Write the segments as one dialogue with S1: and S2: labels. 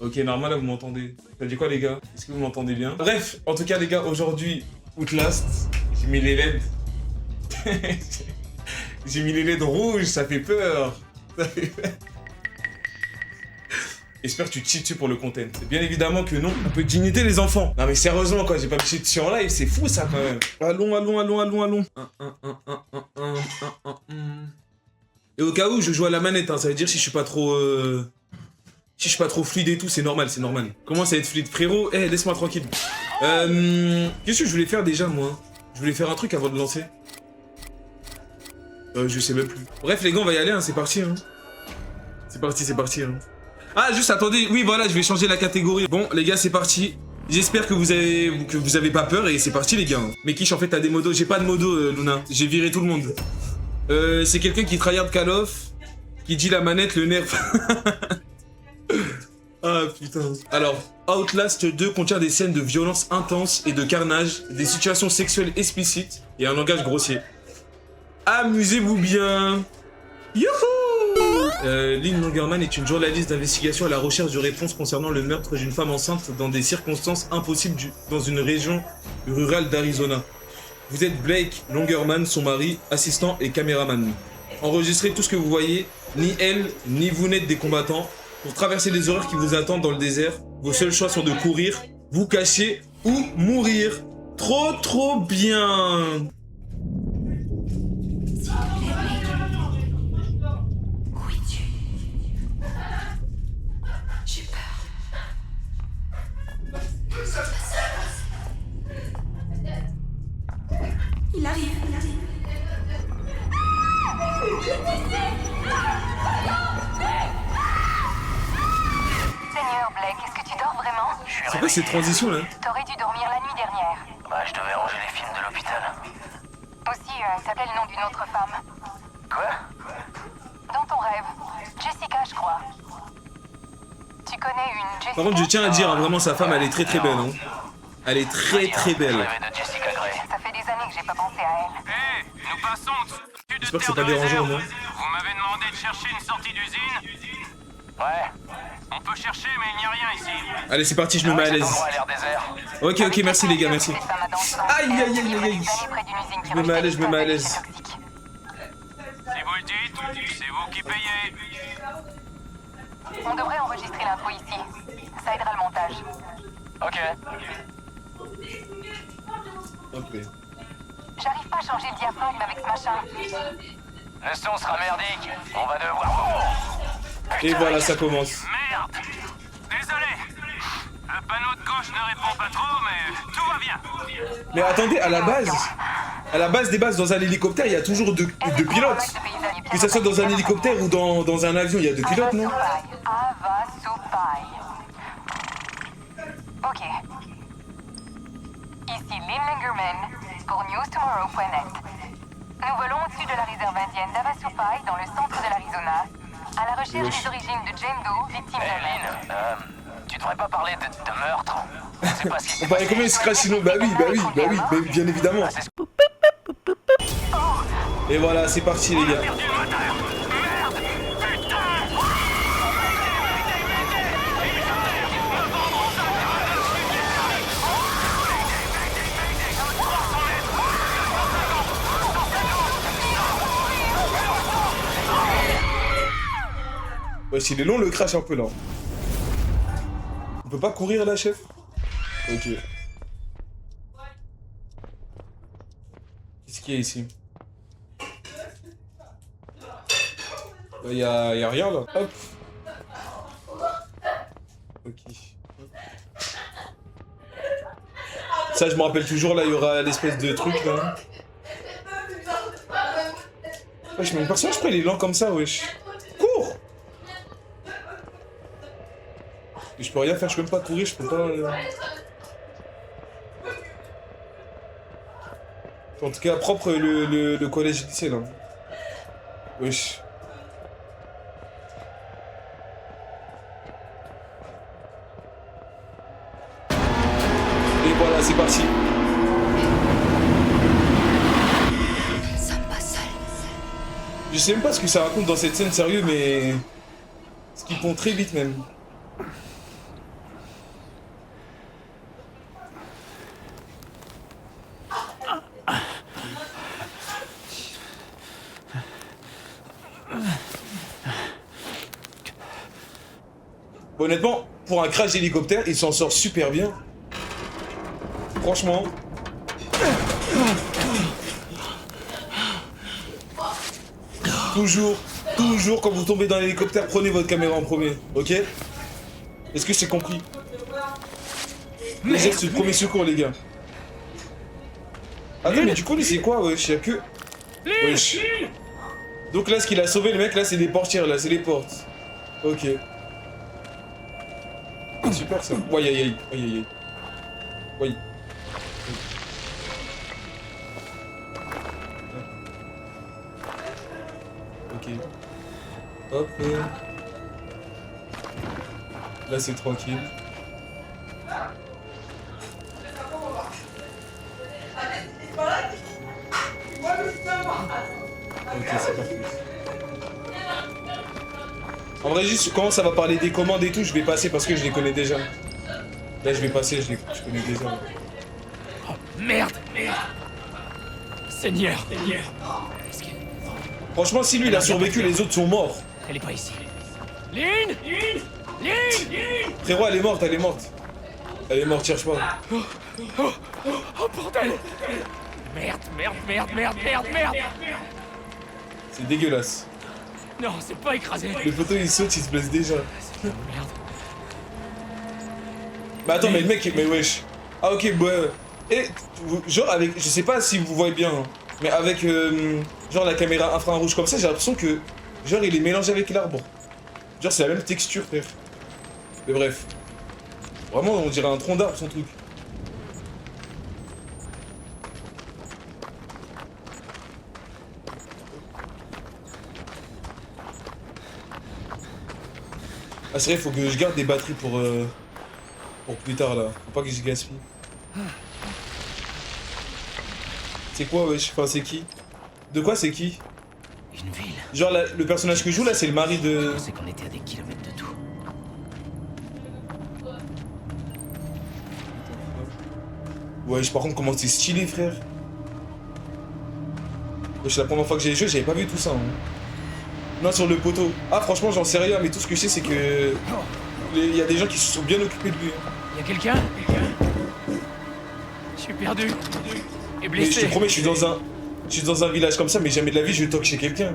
S1: Ok, normal, là, vous m'entendez. Ça dit quoi, les gars? Est-ce que vous m'entendez bien? Bref, en tout cas, les gars, aujourd'hui, Outlast, j'ai mis les LED. J'ai mis les LED rouges, ça fait peur. Ça fait peur. J'espère que tu cheats dessus pour le content. Bien évidemment que non, on peut digniter les enfants. Non mais sérieusement quoi, j'ai pas cheat dessus en live, c'est fou ça quand même. Allons. Et au cas où je joue à la manette, hein, ça veut dire si je suis pas trop... Si je suis pas trop fluide et tout, c'est normal, c'est normal. Comment ça va être fluide, frérot? Eh, laisse-moi tranquille. Qu'est-ce que je voulais faire déjà, moi? Je voulais faire un truc avant de lancer. Je sais même plus. Bref, les gars, on va y aller, hein, c'est parti. Hein. C'est parti. Hein. Ah, juste attendez, oui, voilà, je vais changer la catégorie. Bon, les gars, c'est parti. J'espère que vous avez pas peur et c'est parti, les gars. Mais Kish, en fait, t'as des modos. J'ai pas de modo, Luna. J'ai viré tout le monde. C'est quelqu'un qui tryhard Call of, qui dit la manette, le nerf. Ah putain. Alors, Outlast 2 contient des scènes de violence intense et de carnage, des situations sexuelles explicites et un langage grossier. Amusez-vous bien. Youhou. Lynn Longerman est une journaliste d'investigation à la recherche de réponses concernant le meurtre d'une femme enceinte dans des circonstances impossibles dans une région rurale d'Arizona. Vous êtes Blake Longerman, son mari, assistant et caméraman. Enregistrez tout ce que vous voyez, ni elle, ni vous n'êtes des combattants. Pour traverser les horreurs qui vous attendent dans le désert, vos seuls choix sont de courir, vous cacher ou mourir. Trop bien.
S2: Où es-tu? J'ai peur. Il arrive.
S3: Seigneur Blake, est-ce que tu dors vraiment?
S1: C'est quoi cette transition là?
S3: T'aurais dû dormir la nuit dernière.
S4: Bah, je devais ranger les films de l'hôpital.
S3: Aussi, s'appelait le nom d'une autre femme.
S4: Quoi?
S3: Dans ton rêve. Jessica, je crois. Tu connais une Jessica?
S1: Par contre, je tiens à dire, hein, vraiment, sa femme, elle est très belle. Hein. Elle est très
S4: Je
S1: belle.
S4: rêvais de Jessica Gray.
S3: Ça fait des années que j'ai pas pensé à elle.
S5: Hé, nous passons au-dessus de
S1: J'espère que
S5: terre
S1: c'est pas
S5: de
S1: dérangeant,
S5: réserve.
S1: non?
S5: Vous m'avez demandé de chercher une sortie d'usine.
S4: Ouais.
S5: On peut chercher, mais il n'y a rien ici.
S1: Allez, c'est parti, je me mets à
S4: Cet
S1: l'aise.
S4: endroit a l'air désert.
S1: Ok, merci les gars, merci.
S3: Ces femmes à dents blanches,
S1: Aïe.
S3: près d'une usine qui
S1: Je me mets à l'aise,
S3: rejetait des
S1: l'aise.
S3: déchets toxiques.
S5: Si vous le dites, c'est vous qui payez.
S3: On devrait enregistrer l'intro ici. Ça aidera le montage.
S4: Ok.
S1: Ok.
S3: J'arrive pas à changer le diaphragme avec ce machin.
S4: Le son sera merdique. On va devoir...
S1: Et voilà, ça commence.
S5: Merde. Désolé. Le panneau de gauche ne répond pas trop, mais tout va bien.
S1: Mais attendez, à la base des bases, dans un hélicoptère, il y a toujours deux pilotes. Que ça soit dans un hélicoptère ou dans un avion, il y a deux pilotes, non?
S3: Avasupai. Ok. Ici Lynn Langerman pour newstomorrow.net. Nous volons au-dessus de la réserve indienne d'Avasupai dans le centre de l'Arizona, à la recherche des origines de Jane Doe, victime
S4: Hé,
S3: de meurtre.
S4: Lynn, tu devrais pas parler de meurtre. C'est pas ce qui
S1: On
S4: s'est
S1: parlait
S4: passé.
S1: combien de scratch sinon? Bah oui, bien évidemment. Et voilà, c'est parti les gars.
S5: Perdu le moteur. Merde. Putain.
S1: Ouais, s'il est long, le crash un peu là. On peut pas courir là, chef? Ok. Qu'est-ce qu'il y a ici? Y a rien là. Hop. Ok. Ça, je me rappelle toujours là, il y aura l'espèce de truc là. Wesh, mais le personnage, pourquoi il est lent comme ça, wesh? Cours! Et je peux rien faire, je peux même pas courir, je peux pas... En tout cas, propre le collège lycée là. Wesh. Et voilà, c'est parti.
S2: Nous ne sommes pas seuls.
S1: Je sais même pas ce que ça raconte dans cette scène, sérieux, mais... Ce qui pond très vite même. Bon, honnêtement, pour un crash d'hélicoptère, il s'en sort super bien. Franchement. Toujours, toujours, quand vous tombez dans l'hélicoptère, prenez votre caméra en premier, ok? Est-ce que c'est compris? Les gestes de premier secours, les gars. Attends, mais du coup, lui, c'est quoi, wesh? Y'a que... Wesh. Donc là, ce qu'il a sauvé, le mec, là, c'est des portières, là, c'est les portes. Ok. Super, ça. Aïe, aïe, aïe, aïe, aïe. Oui. Ok. Hop. Là, c'est tranquille. Ok, c'est parfait. En vrai, juste quand ça va parler des commandes et tout, je vais passer parce que je les connais déjà. Là, je vais passer, je connais déjà.
S5: Oh, merde, merde. Seigneur, Seigneur.
S1: Franchement, si lui il a survécu, les autres sont morts.
S5: Elle est pas ici. Lynn, Lynn, Lynn, Lynn.
S1: Frérot, elle est morte, elle est morte. Elle est morte, cherche pas.
S5: Oh bordel. Merde, merde, merde, merde, merde, merde.
S1: C'est dégueulasse.
S5: Non, c'est pas écrasé.
S1: Le poteau il saute, il se blesse déjà.
S5: Merde.
S1: Bah attends, mais le mec, mais wesh. Ah ok, ouais. Et genre avec, je sais pas si vous voyez bien, hein, mais avec genre la caméra infrarouge comme ça, j'ai l'impression que genre il est mélangé avec l'arbre. Genre c'est la même texture, frère. Mais bref. Vraiment, on dirait un tronc d'arbre son truc. Ah c'est vrai, faut que je garde des batteries pour plus tard là. Faut pas que je gaspille. C'est quoi wesh? Enfin c'est qui? De quoi c'est qui?
S5: Une ville.
S1: Genre le personnage que je joue là c'est le mari de...
S5: Je pensais qu'on était à des kilomètres de tout.
S1: Wesh par contre comment c'est stylé frère. Wesh la première fois que j'ai joué j'avais pas vu tout ça hein. Non sur le poteau. Ah franchement j'en sais rien mais tout ce que je sais c'est que... Il y a des gens qui se sont bien occupés de lui.
S5: Y a quelqu'un? Je suis perdu. Et
S1: Mais je
S5: blessé.
S1: te promets, je suis dans un village comme ça, mais jamais de la vie je toque chez quelqu'un.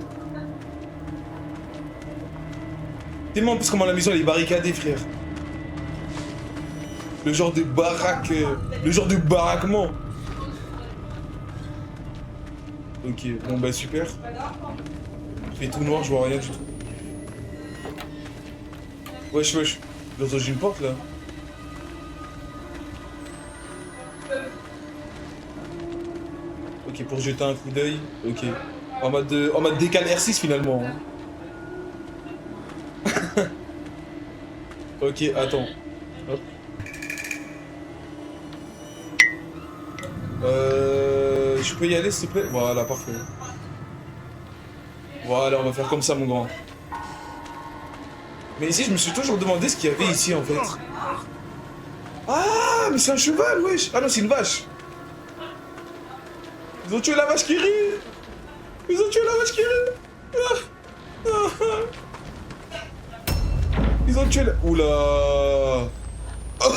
S1: Tellement en plus comment la maison elle est barricadée, frère. Le genre de baraque, le genre de baraquement. Ok, bon bah super. Il fait tout noir, je vois rien du tout. Wesh wesh, dans une porte là. Ok, pour jeter un coup d'œil, ok. En mode décal R6 finalement. Hein. Ok, attends. Hop. Je peux y aller s'il te plaît? Voilà, parfait. Voilà, on va faire comme ça mon grand. Mais ici, je me suis toujours demandé ce qu'il y avait ici en fait. Ah, mais c'est un cheval, wesh. Ah non, c'est une vache. Ils ont tué la vache qui rit. Ils ont tué la vache qui rit. Ils ont tué la... Oula. Oh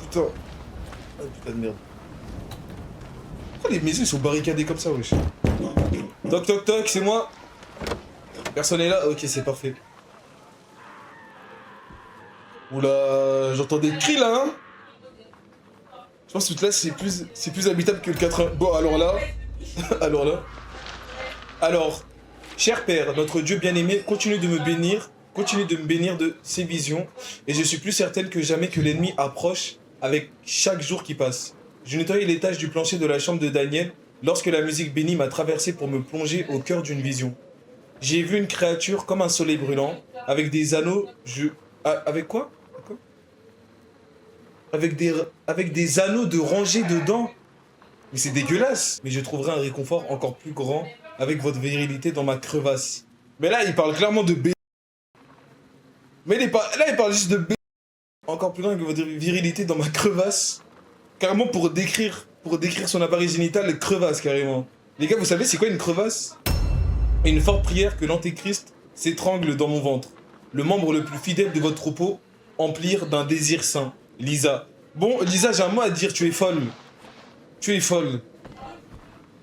S1: putain. Oh putain de merde. Pourquoi les maisons ils sont barricadées comme ça, wesh? Toc toc toc, c'est moi. Personne est là? Ok, c'est parfait. Oula, j'entends des cris là, hein. Je pense que là c'est plus habitable que le 80. Bon alors là. Alors là. Alors, cher Père, notre Dieu bien-aimé, continue de me bénir de ses visions, et je suis plus certaine que jamais que l'ennemi approche avec chaque jour qui passe. Je nettoyais les taches du plancher de la chambre de Daniel lorsque la musique bénie m'a traversé pour me plonger au cœur d'une vision. J'ai vu une créature comme un soleil brûlant, avec des anneaux, avec quoi? Avec des anneaux de rangée dedans. Mais c'est dégueulasse. Mais je trouverai un réconfort encore plus grand avec votre virilité dans ma crevasse. Mais là, il parle clairement de B. Mais là, il parle juste de B. Encore plus grand avec votre virilité dans ma crevasse. Carrément pour décrire son appareil génital, crevasse carrément. Les gars, vous savez c'est quoi une crevasse? Une forte prière que l'antéchrist s'étrangle dans mon ventre. le membre le plus fidèle de votre troupeau, emplir d'un désir sain. Lisa. Bon, Lisa, j'ai un mot à te dire, tu es folle. Tu es folle.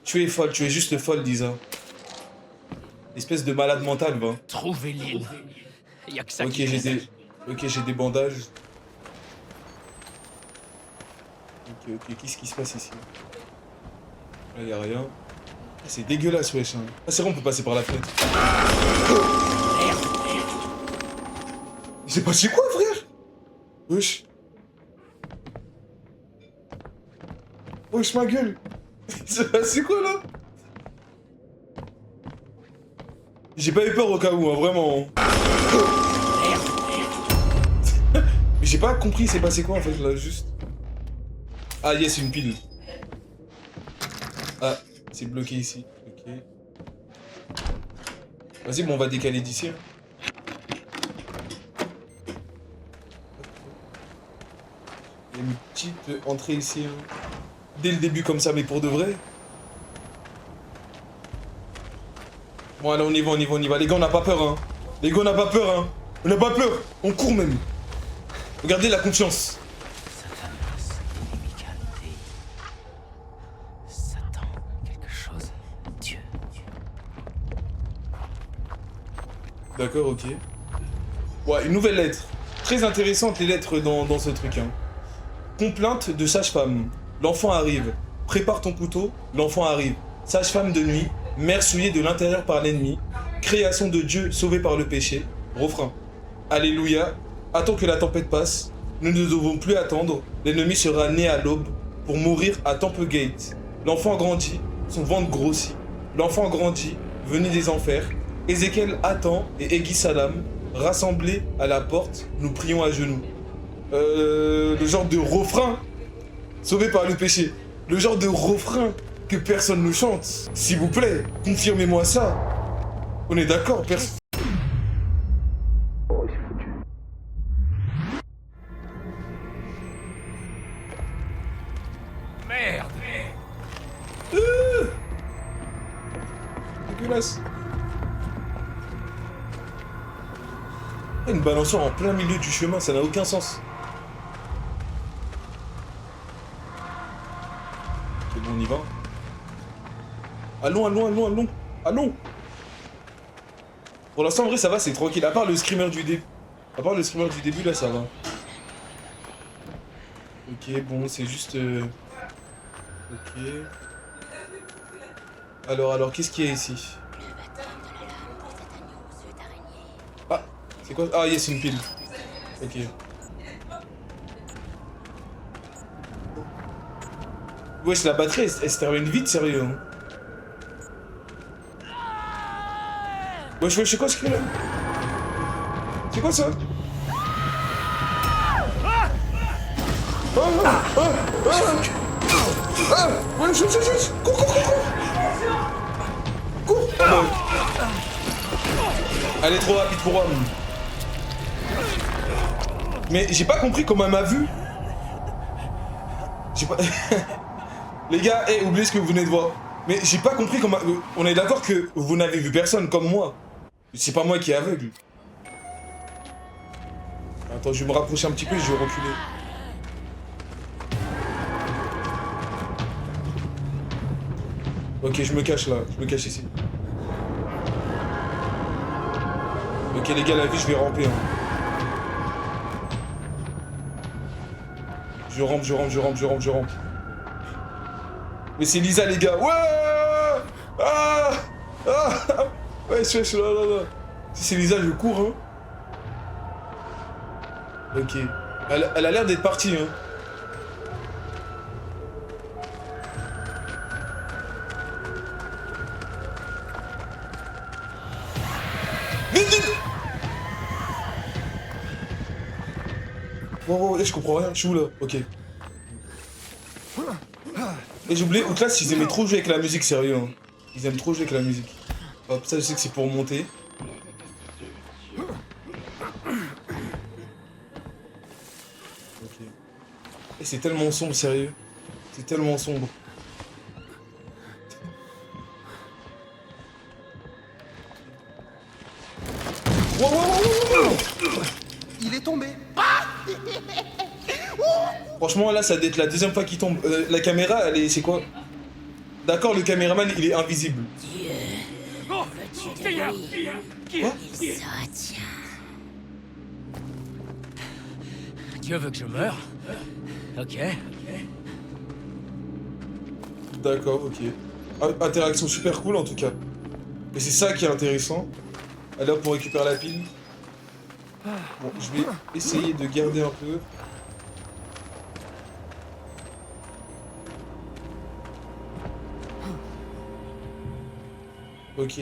S1: Tu es folle, tu es juste folle, Lisa. Espèce de malade mentale, va.
S6: Trouvez l'île. Y a que ça
S1: Ok,
S6: qui pèse.
S1: j'ai des bandages. Ok, qu'est-ce qui se passe ici? Là, y a rien. Ah, c'est dégueulasse, wesh. Hein. Ah, c'est vrai, on peut passer par la fenêtre. C'est passé quoi, frère? Wesh. Wesh, ma gueule. C'est passé quoi, là? J'ai pas eu peur au cas où, hein, vraiment. Mais j'ai pas compris, c'est passé quoi, en fait, là, juste... Ah, yes, une pile. Ah, c'est bloqué ici. Ok. Vas-y, bon, on va décaler d'ici. Hein. Il y a une petite entrée ici. Hein. Dès le début, comme ça, mais pour de vrai. Bon, allez, on y va, on y va, on y va. Les gars, on n'a pas peur, hein. Les gars, on n'a pas peur, hein. On n'a pas peur. On court même. Regardez la confiance.
S6: Satan, quelque chose. Dieu.
S1: D'accord, ok. Ouais, une nouvelle lettre. Très intéressante les lettres dans ce truc. Hein. Complainte de sage-femme. L'enfant arrive. Prépare ton couteau. L'enfant arrive. Sage-femme de nuit. Mère souillée de l'intérieur par l'ennemi. Création de Dieu sauvée par le péché. Refrain. Alléluia. Attends que la tempête passe. Nous ne devons plus attendre. L'ennemi sera né à l'aube pour mourir à Temple Gate. L'enfant grandit. Son ventre grossit. L'enfant grandit. Venu des enfers. Ézéchiel attend et Aiguille Salam, rassemblés à la porte, nous prions à genoux. Le genre de refrain sauvé par le péché. Le genre de refrain que personne ne chante. S'il vous plaît, confirmez-moi ça. On est d'accord, personne...
S6: Merde.
S1: Dégueulasse. Une balançoire en plein milieu du chemin, ça n'a aucun sens. C'est bon, on y va. Allons, allons, allons, allons. Allons. Pour l'instant, en vrai, ça va, c'est tranquille. À part le screamer du début. À part le screamer du début, là, ça va. Ok, bon, c'est juste... Ok. Alors, qu'est-ce qu'il y a ici? Ah, c'est quoi? Ah, yes, une pile. Ok. Wesh, la batterie, elle se termine vite, sérieux. Hein. Wesh, c'est quoi ce qu'il y a là? C'est quoi ça? Wesh, cours. Cours. Elle est trop rapide pour moi. Mais j'ai pas compris comment elle m'a vu. J'ai pas... Les gars, oubliez ce que vous venez de voir. Mais j'ai pas compris comment... On est d'accord que vous n'avez vu personne comme moi. C'est pas moi qui est aveugle. Attends, je vais me rapprocher un petit peu et je vais reculer. Ok, je me cache là. Je me cache ici. Ok les gars, la vie, je vais ramper. Hein. Je rampe. Mais c'est Lisa les gars. Ouais. Ouais, là. Si c'est Lisa, je cours. Hein. Ok. Elle a l'air d'être partie. Hein. Vite. Wow, je comprends rien, je suis où là? Ok. Et j'ai oublié, Outlast, ils aimaient trop jouer avec la musique, sérieux. Hein. Ils aiment trop jouer avec la musique. Hop, ça je sais que c'est pour monter. Ok. Et c'est tellement sombre, sérieux. C'est tellement sombre. Wow.
S7: il est tombé.
S1: Franchement, là, ça doit être la deuxième fois qu'il tombe. La caméra, elle est... C'est quoi? D'accord, le caméraman, il est invisible.
S5: Oh, Seigneur!
S1: Quoi?
S6: Dieu veut que je meure. Ok.
S1: D'accord, ok. Interaction super cool, en tout cas. Et c'est ça qui est intéressant. Alors, pour récupérer la pile. Bon, je vais essayer de garder un peu. Ok,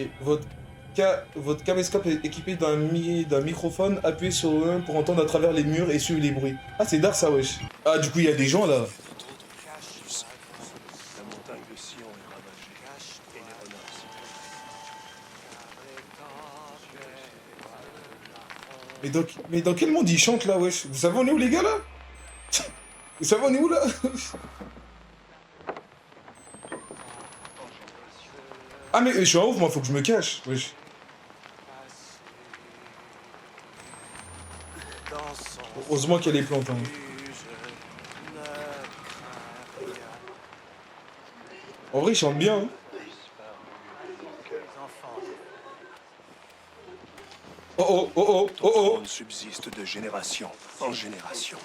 S1: votre caméscope est équipé d'un microphone. Appuyez sur le 1 pour entendre à travers les murs et suivre les bruits. Ah, c'est dark ça, wesh. Ah, du coup, il y a des gens là.
S8: La montagne de Sion est ravagée. Et les renards s'y
S1: Mais dans quel monde ils chantent là, wesh? Vous savez on est où les gars là? Vous savez on est où là? Ah mais je suis en ouf, moi faut que je me cache, wesh. Heureusement qu'il y a les plantes, hein. En vrai ils chantent bien, hein. Oh oh, oh oh, oh oh.
S8: On subsiste de génération en génération.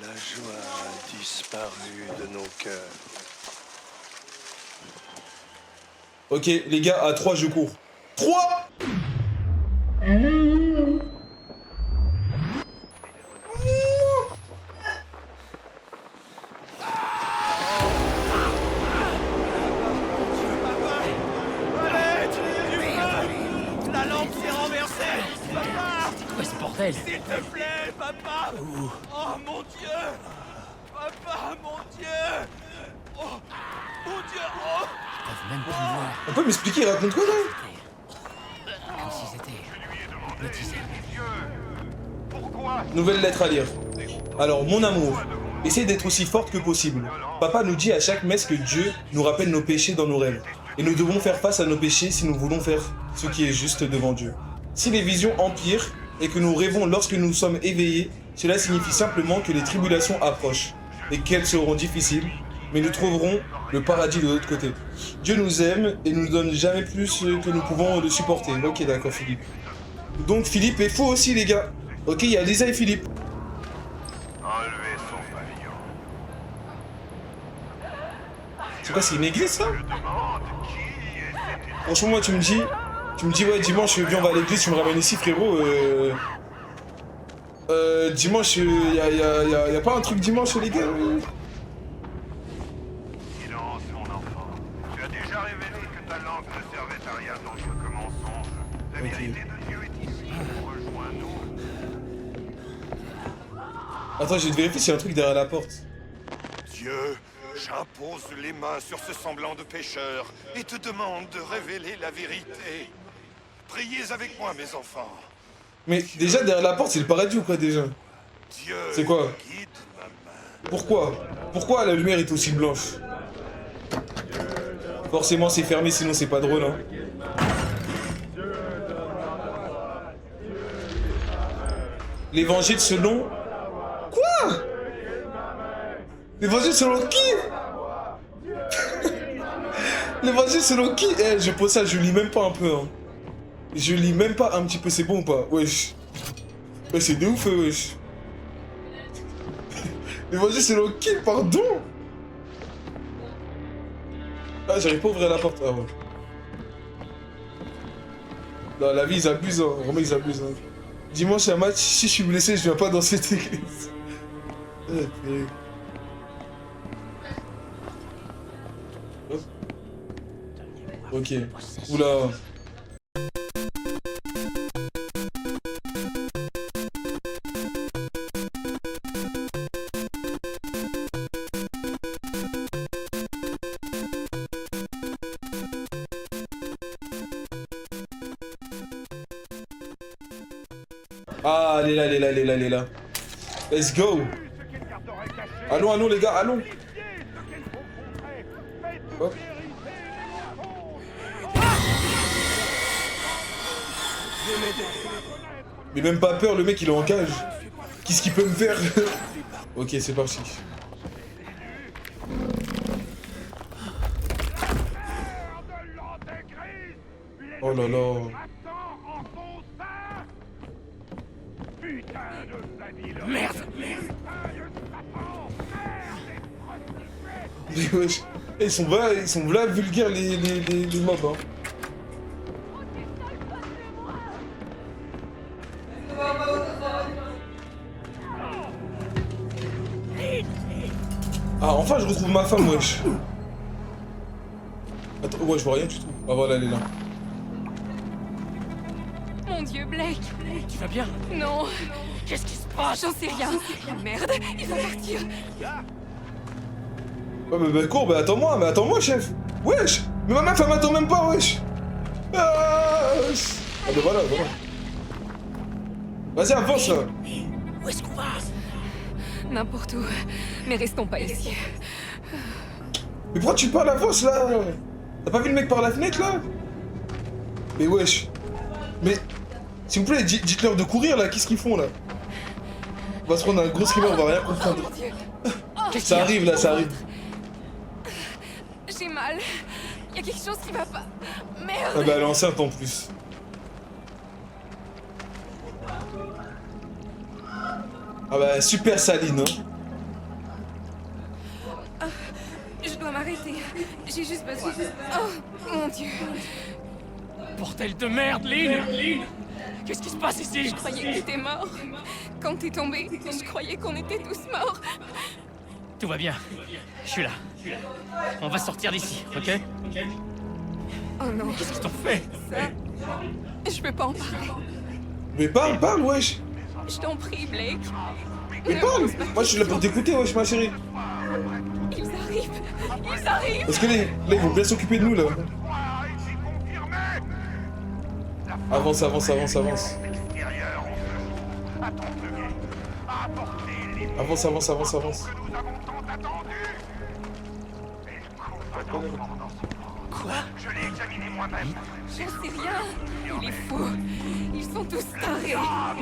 S8: La joie a disparu de nos cœurs.
S1: Ok, les gars, à 3 je cours. 3
S5: La lampe s'est renversée! Papa!
S6: Quoi ce bordel?
S5: S'il te plaît, papa! Oh mon Dieu! Papa, mon Dieu! Oh! Mon Dieu! Oh!
S6: Ils peuvent même plus me voir.
S1: On peut m'expliquer, il raconte quoi là?
S6: Comme si c'était hypnotisé.
S1: Nouvelle lettre à lire. Alors, mon amour, essaie d'être aussi forte que possible. Papa nous dit à chaque messe que Dieu nous rappelle nos péchés dans nos rêves. Et nous devons faire face à nos péchés si nous voulons faire ce qui est juste devant Dieu. Si les visions empirent et que nous rêvons lorsque nous sommes éveillés, cela signifie simplement que les tribulations approchent et qu'elles seront difficiles, mais nous trouverons le paradis de l'autre côté. Dieu nous aime et nous donne jamais plus que nous pouvons le supporter. Ok, d'accord, Philippe. Donc Philippe est faux aussi, les gars. Ok, il y a Lisa et Philippe.
S5: Enlevez son pavillon.
S1: C'est quoi, c'est une église, ça? Franchement, moi, tu me dis, ouais, dimanche, viens, on va à l'église, tu me ramènes ici, frérot. Dimanche, y a pas un truc dimanche, les gars?
S5: Silence, mon enfant. Tu as déjà révélé que ta langue ne servait à rien d'autre que mensonge. La vérité de Dieu est ici. Rejoins-nous.
S1: Attends, je vais te vérifier s'il y a un truc derrière la porte.
S9: Dieu, j'impose les mains sur ce semblant de pécheur et te demande de révéler la vérité. Priez avec moi, mes enfants.
S1: Mais déjà, derrière la porte, c'est le paradis ou quoi, déjà?
S9: Dieu,
S1: C'est quoi?
S9: guide ma main.
S1: Pourquoi? Pourquoi la lumière est aussi blanche? Forcément, c'est fermé, sinon c'est pas drôle, hein. L'évangile selon... Quoi? L'évangile selon qui? L'évangile selon qui? Eh, je pose ça, je lis même pas un peu, hein. Je lis même pas un petit peu, c'est bon ou pas? Wesh. Ouais, c'est de ouf, wesh. L'évangile selon qui? Pardon? Ah, j'arrive pas à ouvrir la porte. Ah ouais. Non, la vie, ils abusent, hein. Vraiment, ils abusent, hein. Dimanche, il y a un match. Si je suis blessé, je viens pas dans cette église. Ok. Oula. Ah, elle est là, elle est là, elle est là, elle est là. Let's go. Allons, allons les gars, allons. Hop. Mais même pas peur, le mec il est en cage. Qu'est-ce qu'il peut me faire? Ok, c'est parti. Oh là là.
S6: Merde.
S1: Mais wesh. Ils sont là vulgaires les mobs, hein. Ah, enfin je retrouve ma femme, wesh. Attends, ouais, je vois rien du tout. Ah voilà, elle est là.
S2: Mon Dieu, Blake.
S6: Tu vas bien?
S2: Non,
S6: Qu'est-ce qui se passe?
S2: j'en sais rien. Merde, il va partir.
S1: Ouais, mais cours, mais attends-moi, chef. Wesh. Mais ma meuf, elle m'attend même pas, wesh. Ah, bah voilà. Vas-y, avance, là.
S6: Où est-ce qu'on va?
S2: N'importe où. Mais restons pas ici.
S1: Mais pourquoi tu parles avance, là? T'as pas vu le mec par la fenêtre, là? Mais wesh. Mais, s'il vous plaît, dites-leur de courir, là. Qu'est-ce qu'ils font, là? On va se prendre un gros screamer, on va rien comprendre.
S2: Mon Dieu,
S1: Ça arrive, là, ça arrive.
S2: j'ai mal. Il y a quelque chose qui va pas. Merde.
S1: Ah bah, elle est enceinte, en plus. Ah bah, super saline, hein.
S2: Je dois m'arrêter. J'ai juste besoin. Oh, mon Dieu.
S6: Bordel de merde, Lynn! Qu'est-ce qui se passe ici?
S2: Je croyais que t'étais mort. Quand t'es tombé, je croyais qu'on était tous morts.
S6: Tout va bien. Je suis là. On va sortir d'ici, ok?
S2: Oh non,
S6: Qu'est-ce qu'ils t'ont fait?
S2: ça. Je peux pas en parler.
S1: Mais parle, wesh.
S2: Je t'en prie, Blake.
S1: Mais
S2: Ne
S1: parle.
S2: pense pas.
S1: Moi, je suis là pour t'écouter, wesh, ma chérie.
S2: Ils arrivent. Ils arrivent.
S1: Parce que là, ils vont bien s'occuper de nous, là. Avance.
S5: Extérieur, on se joue. À ton degré. Apportez les
S1: Avance.
S5: que nous avons tant attendu. Et le coup va d'enfant dans son ventre.
S6: Quoi?
S5: Je l'ai examiné moi-même.
S2: J'en sais rien. Il est fou. Ils sont tous tarés.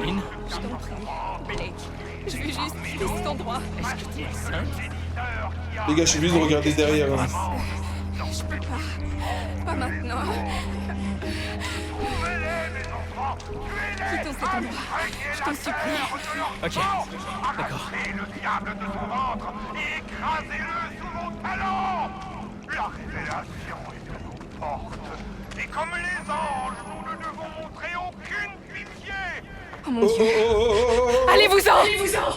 S6: Lynn?
S2: Je t'en prie, Blake. Je veux juste quitter cet endroit.
S6: Est-ce que t'es enceinte?
S1: Les gars, je suis obligé de regarder derrière. Hein.
S2: Je peux pas. Pas maintenant. Quittons cet endroit. Je t'en supplie.
S6: Ok, d'accord.
S5: Arrachez le diable de son ventre et écrasez-le sous vos talons. La révélation est à nos portes. Et comme les anges, nous ne devons montrer aucune pitié.
S2: Oh mon Dieu. Allez-vous-en.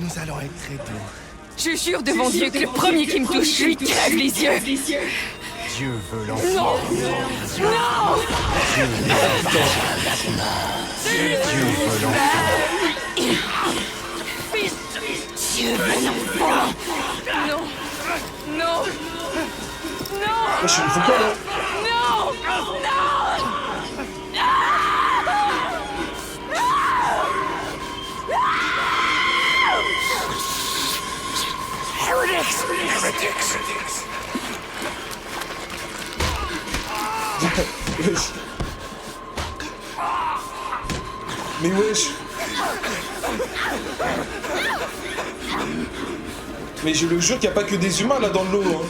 S8: Nous allons être très doux.
S2: Je jure devant Dieu que le premier qui me touche, je lui crève les yeux.
S8: Dieu veut l'enfant.
S2: Non. Non.
S8: Dieu veut l'enfant.
S2: Dieu veut l'enfant. Non. Non. Non.
S1: Je suis une foucault, là.
S2: Non.
S1: Wesh. Mais wesh. Mais je le jure qu'il n'y a pas que des humains là dans l'eau hein,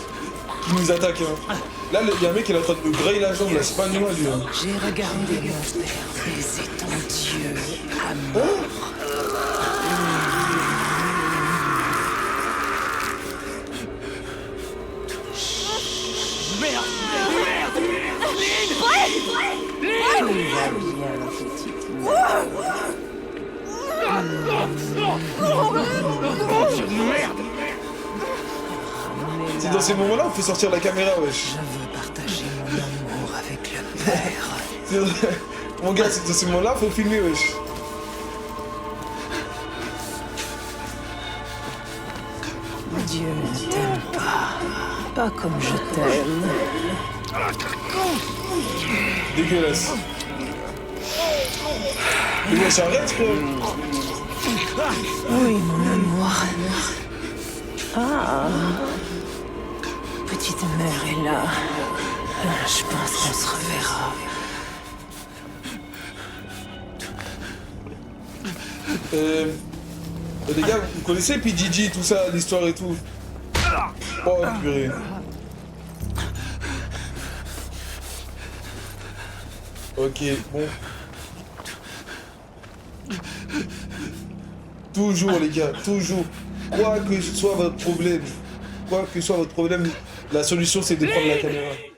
S1: qui nous attaquent. Hein. Là, il y a un mec qui est en train de me grailler la jambe là, c'est pas un humain lui. Hein.
S7: J'ai regardé mon père baiser ton Dieu à mort.
S6: Merde!
S7: Tout va bien, petite mère.
S6: Dieu de merde!
S1: C'est dans ces moments-là, on fait sortir la caméra, wesh.
S7: Je veux partager mon amour avec le Père.
S1: Mon gars, c'est dans ces moments-là, faut filmer, wesh.
S7: Dieu ne t'aime pas comme je t'aime.
S1: Dégueulasse. Mais wesh, arrête, quoi.
S7: Oui, mon amour. Ah. Petite mère est là. Je pense qu'on se reverra.
S1: Les gars, vous connaissez PGG, tout ça, l'histoire et tout? Oh purée. Ok, bon. Toujours les gars, toujours. Quoi que soit votre problème, la solution c'est de prendre la caméra.